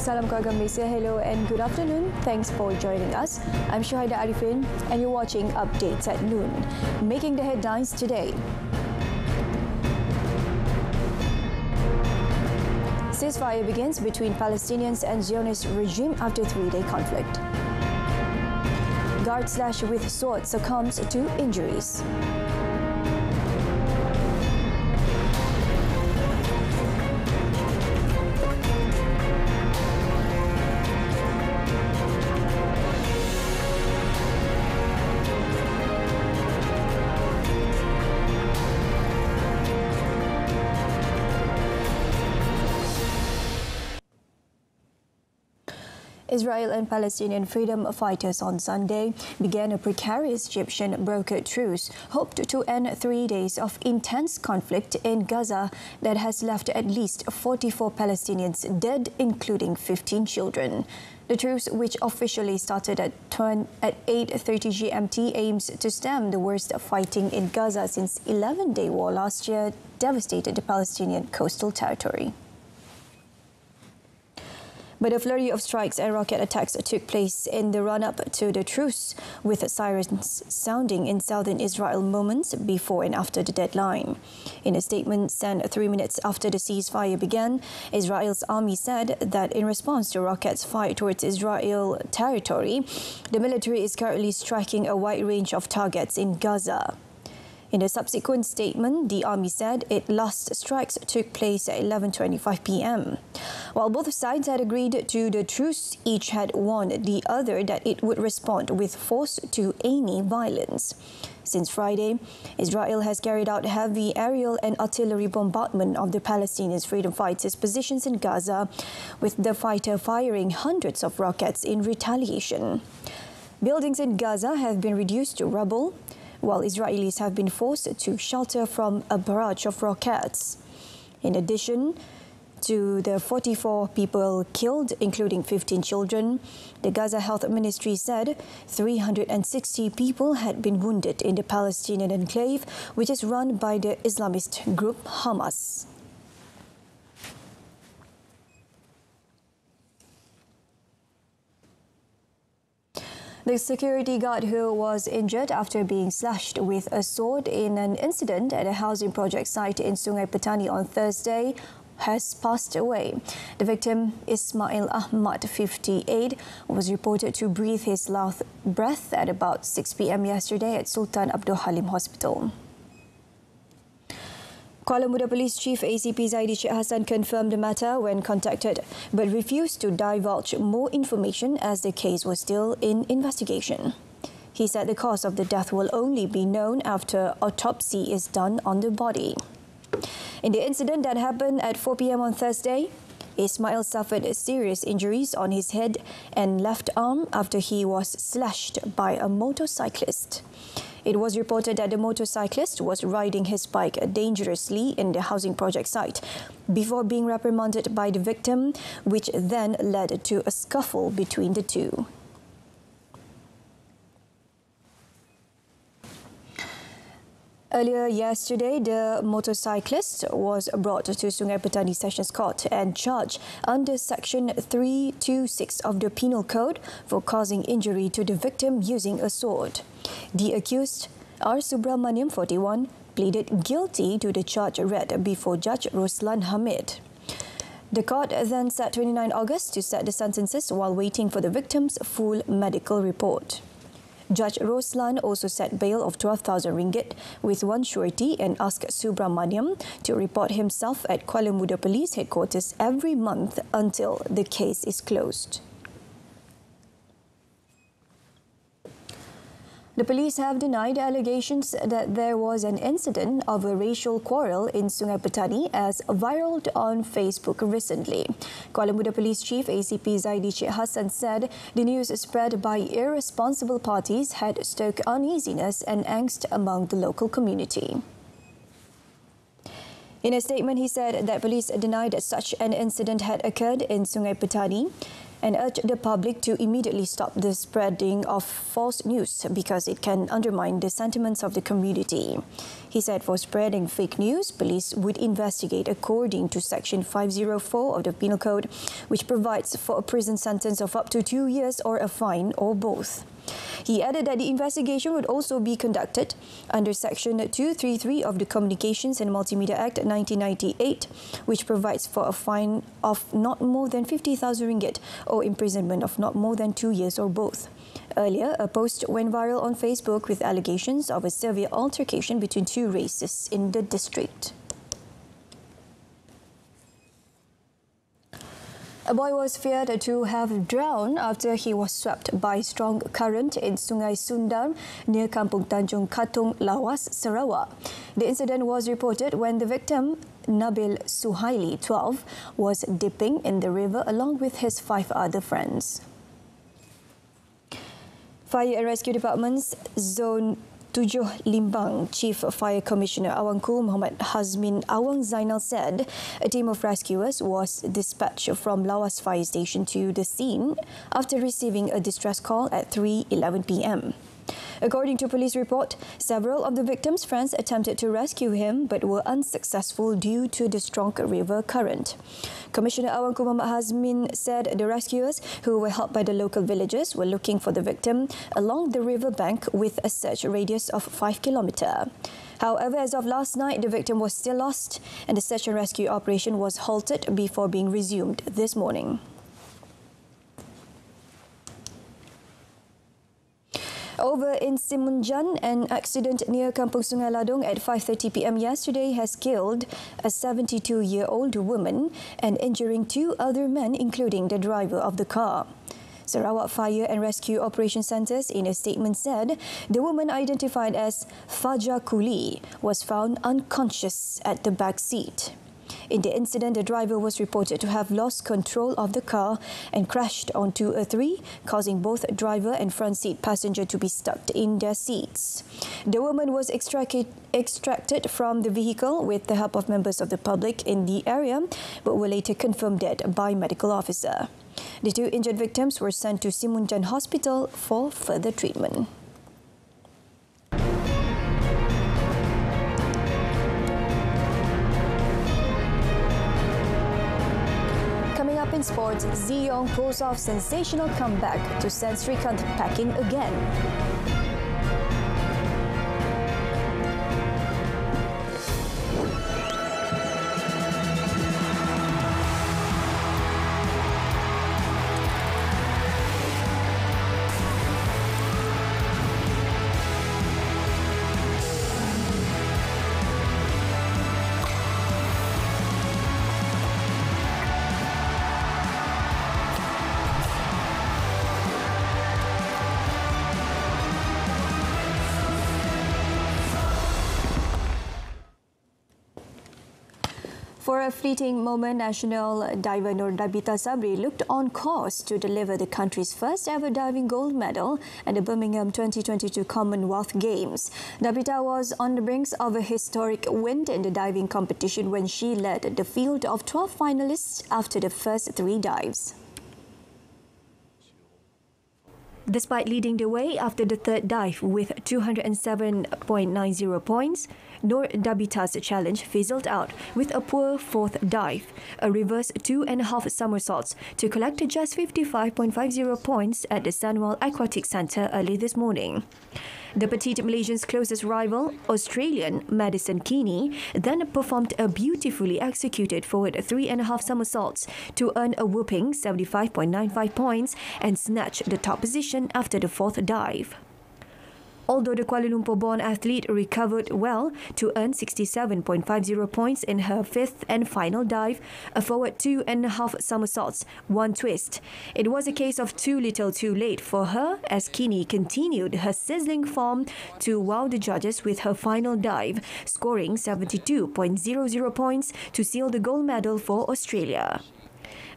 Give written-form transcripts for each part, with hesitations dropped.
Salam keluarga Malaysia, hello and good afternoon. Thanks for joining us. I'm Syahidah Arifin and you're watching Updates at Noon. Making the headlines today. Ceasefire begins between Palestinians and Zionist regime after three-day conflict. Guard slashed with sword succumbs to injuries. Israel and Palestinian freedom fighters on Sunday began a precarious Egyptian brokered truce, hoped to end 3 days of intense conflict in Gaza that has left at least 44 Palestinians dead, including 15 children. The truce, which officially started at 8:30 GMT, aims to stem the worst fighting in Gaza since 11-day war last year devastated the Palestinian coastal territory. But a flurry of strikes and rocket attacks took place in the run-up to the truce, with sirens sounding in southern Israel moments before and after the deadline. In a statement sent 3 minutes after the ceasefire began, Israel's army said that in response to rockets fired towards Israel territory, the military is currently striking a wide range of targets in Gaza. In a subsequent statement, the army said its last strikes took place at 11:25 p.m. While both sides had agreed to the truce, each had warned the other that it would respond with force to any violence. Since Friday, Israel has carried out heavy aerial and artillery bombardment of the Palestinian freedom fighters' positions in Gaza, with the fighter firing hundreds of rockets in retaliation. Buildings in Gaza have been reduced to rubble, while Israelis have been forced to shelter from a barrage of rockets. In addition to the 44 people killed, including 15 children, the Gaza Health Ministry said 360 people had been wounded in the Palestinian enclave, which is run by the Islamist group Hamas. The security guard who was injured after being slashed with a sword in an incident at a housing project site in Sungai Petani on Thursday has passed away. The victim, Ismail Ahmad, 58, was reported to breathe his last breath at about 6 p.m. yesterday at Sultan Abdul Halim Hospital. Kuala Lumpur Police Chief ACP Zaidi Sheikh Hassan confirmed the matter when contacted, but refused to divulge more information as the case was still in investigation. He said the cause of the death will only be known after autopsy is done on the body. In the incident that happened at 4 p.m. on Thursday, Ismail suffered serious injuries on his head and left arm after he was slashed by a motorcyclist. It was reported that the motorcyclist was riding his bike dangerously in the housing project site before being reprimanded by the victim, which then led to a scuffle between the two. Earlier yesterday, the motorcyclist was brought to Sungai Petani Sessions Court and charged under Section 326 of the Penal Code for causing injury to the victim using a sword. The accused, R. Subramaniam, 41, pleaded guilty to the charge read before Judge Roslan Hamid. The court then set 29 August to set the sentences while waiting for the victim's full medical report. Judge Roslan also set bail of 12,000 ringgit with one surety and asked Subramaniam to report himself at Kuala Lumpur Police Headquarters every month until the case is closed. The police have denied allegations that there was an incident of a racial quarrel in Sungai Petani as viraled on Facebook recently. Kuala Lumpur Police Chief ACP Zaidi Sheikh Hassan said the news spread by irresponsible parties had stoked uneasiness and angst among the local community. In a statement, he said that police denied that such an incident had occurred in Sungai Petani and urged the public to immediately stop the spreading of false news because it can undermine the sentiments of the community. He said for spreading fake news, police would investigate according to Section 504 of the Penal Code, which provides for a prison sentence of up to 2 years or a fine or both. He added that the investigation would also be conducted under Section 233 of the Communications and Multimedia Act 1998, which provides for a fine of not more than 50,000 ringgit or imprisonment of not more than 2 years or both. Earlier, a post went viral on Facebook with allegations of a severe altercation between two races in the district. A boy was feared to have drowned after he was swept by strong current in Sungai Sundar near Kampung Tanjung Katong, Lawas, Sarawak. The incident was reported when the victim, Nabil Suhaili, 12, was dipping in the river along with his 5 other friends. Fire and Rescue Department's Zone 7 Limbang Chief Fire Commissioner Awangku Muhammad Hazmin Awang Zainal said a team of rescuers was dispatched from Lawas Fire Station to the scene after receiving a distress call at 3:11 p.m. According to police report, several of the victim's friends attempted to rescue him but were unsuccessful due to the strong river current. Commissioner Awangku Muhammad Hazmin said the rescuers, who were helped by the local villagers, were looking for the victim along the river bank with a search radius of 5 kilometres. However, as of last night, the victim was still lost and the search and rescue operation was halted before being resumed this morning. Over in Simunjan, an accident near Kampung Sungai Ladong at 5:30 p.m. yesterday has killed a 72-year-old woman and injuring 2 other men, including the driver of the car. Sarawak Fire and Rescue Operation Centres in a statement said the woman, identified as Fajar Kuli, was found unconscious at the back seat. In the incident, the driver was reported to have lost control of the car and crashed onto a tree, causing both driver and front seat passenger to be stuck in their seats. The woman was extracted from the vehicle with the help of members of the public in the area, but were later confirmed dead by medical officer. The 2 injured victims were sent to Simunjan Hospital for further treatment. In sports, Ziyong pulls off sensational comeback to send Srikanth packing again. For a fleeting moment, national diver Nur Dabita Sabri looked on course to deliver the country's first ever diving gold medal at the Birmingham 2022 Commonwealth Games. Dabita was on the brink of a historic win in the diving competition when she led the field of 12 finalists after the first 3 dives. Despite leading the way after the 3rd dive with 207.90 points, Nur Dabita's challenge fizzled out with a poor 4th dive, a reverse 2.5 somersaults to collect just 55.50 points at the Sunwell Aquatic Centre early this morning. The petite Malaysian's closest rival, Australian Madison Keaney, then performed a beautifully executed forward 3.5 somersaults to earn a whopping 75.95 points and snatch the top position after the 4th dive. Although the Kuala Lumpur-born athlete recovered well to earn 67.50 points in her 5th and final dive, a forward 2.5 somersaults, 1 twist, it was a case of too little too late for her as Keaney continued her sizzling form to wow the judges with her final dive, scoring 72.00 points to seal the gold medal for Australia.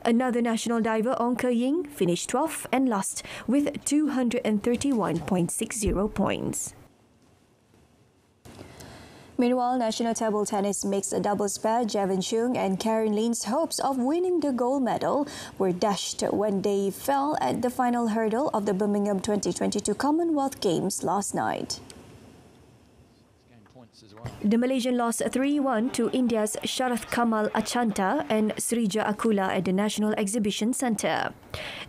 Another national diver, Ong Ke Ying, finished 12th and last with 231.60 points. Meanwhile, national table tennis mixed doubles pair Javin Chung and Karen Lean's hopes of winning the gold medal were dashed when they fell at the final hurdle of the Birmingham 2022 Commonwealth Games last night. The Malaysian lost 3-1 to India's Sharath Kamal Achanta and Srija Akula at the National Exhibition Centre.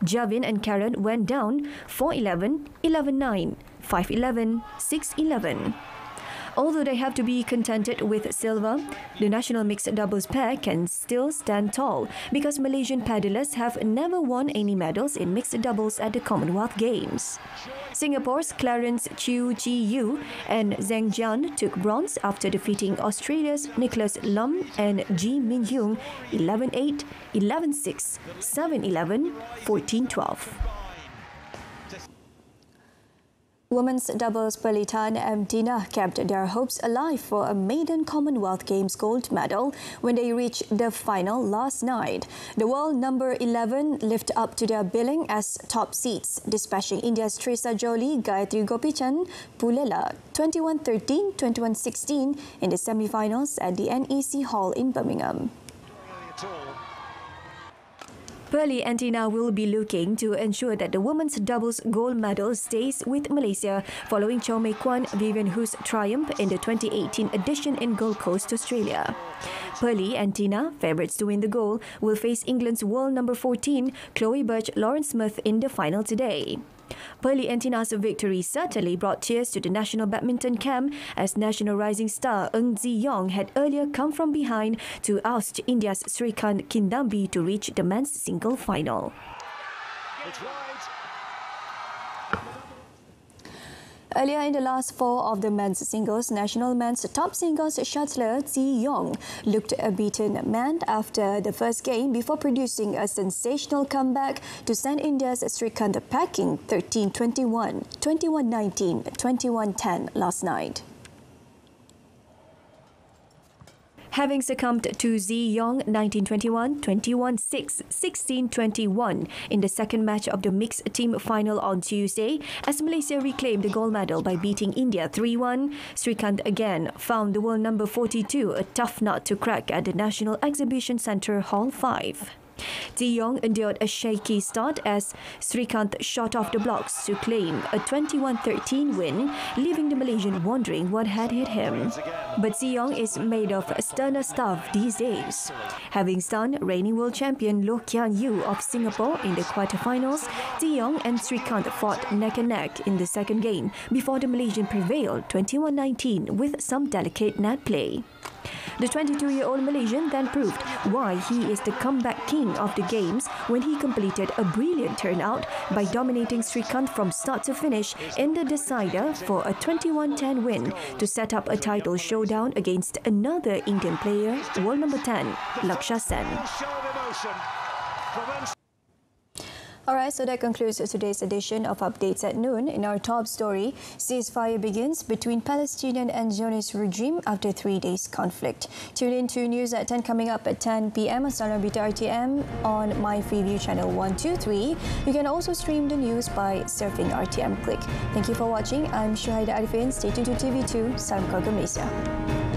Javin and Karen went down 4-11, 11-9, 5-11, 6-11. Although they have to be contented with silver, the national mixed doubles pair can still stand tall because Malaysian paddlers have never won any medals in mixed doubles at the Commonwealth Games. Singapore's Clarence Chew Chi Yu and Zheng Jian took bronze after defeating Australia's Nicholas Lum and Ji Min Hyung 11-8, 11-6, 7-11, 14-12. Women's doubles Pearly Tan and Tina kept their hopes alive for a maiden Commonwealth Games gold medal when they reached the final last night. The world number 11 lived up to their billing as top seeds, dispatching India's Trisa Jolie, Gayatri Gopichan, Pulela 21-13, 21-16 in the semi-finals at the NEC Hall in Birmingham. Pearly and Tina will be looking to ensure that the women's doubles gold medal stays with Malaysia following Chow Mei Kwan, Vivian Hu's triumph in the 2018 edition in Gold Coast, Australia. Pearly and Tina, favourites to win the gold, will face England's world number 14, Chloe Birch, Lauren Smith in the final today. Pearly and Tina's victory certainly brought tears to the national badminton camp as national rising star Ng Zi Yong had earlier come from behind to oust India's Srikanth Kindambi to reach the men's single final. Earlier in the last four of the men's singles, national men's top singles shuttler Zi Yong looked a beaten man after the first game before producing a sensational comeback to send India's Srikanth packing 13-21, 21-19, 21-10 last night. Having succumbed to Zi Yong 19-21, 21-6, 16-21 in the second match of the mixed team final on Tuesday, as Malaysia reclaimed the gold medal by beating India 3-1, Srikanth again found the world number 42 a tough nut to crack at the National Exhibition Centre Hall 5. Zi Yong endured a shaky start as Srikanth shot off the blocks to claim a 21-13 win, leaving the Malaysian wondering what had hit him. But Zi Yong is made of sterner stuff these days. Having stunned reigning world champion Loh Kian Yew of Singapore in the quarterfinals, Zi Yong and Srikanth fought neck and neck in the second game before the Malaysian prevailed 21-19 with some delicate net play. The 22-year-old Malaysian then proved why he is the comeback king of the games when he completed a brilliant turnout by dominating Srikanth from start to finish in the decider for a 21-10 win to set up a title showdown against another Indian player, world number 10, Laksha Sen. Alright, so that concludes today's edition of Updates at Noon. In our top story, ceasefire begins between Palestinian and Zionist regime after 3 days conflict. Tune in to News at 10 coming up at 10 p.m. on Berita RTM on My Freeview channel 123. You can also stream the news by surfing RTM Click. Thank you for watching. I'm Shuhaida Arifin. Stay tuned to TV2. Salam keluarga Malaysia.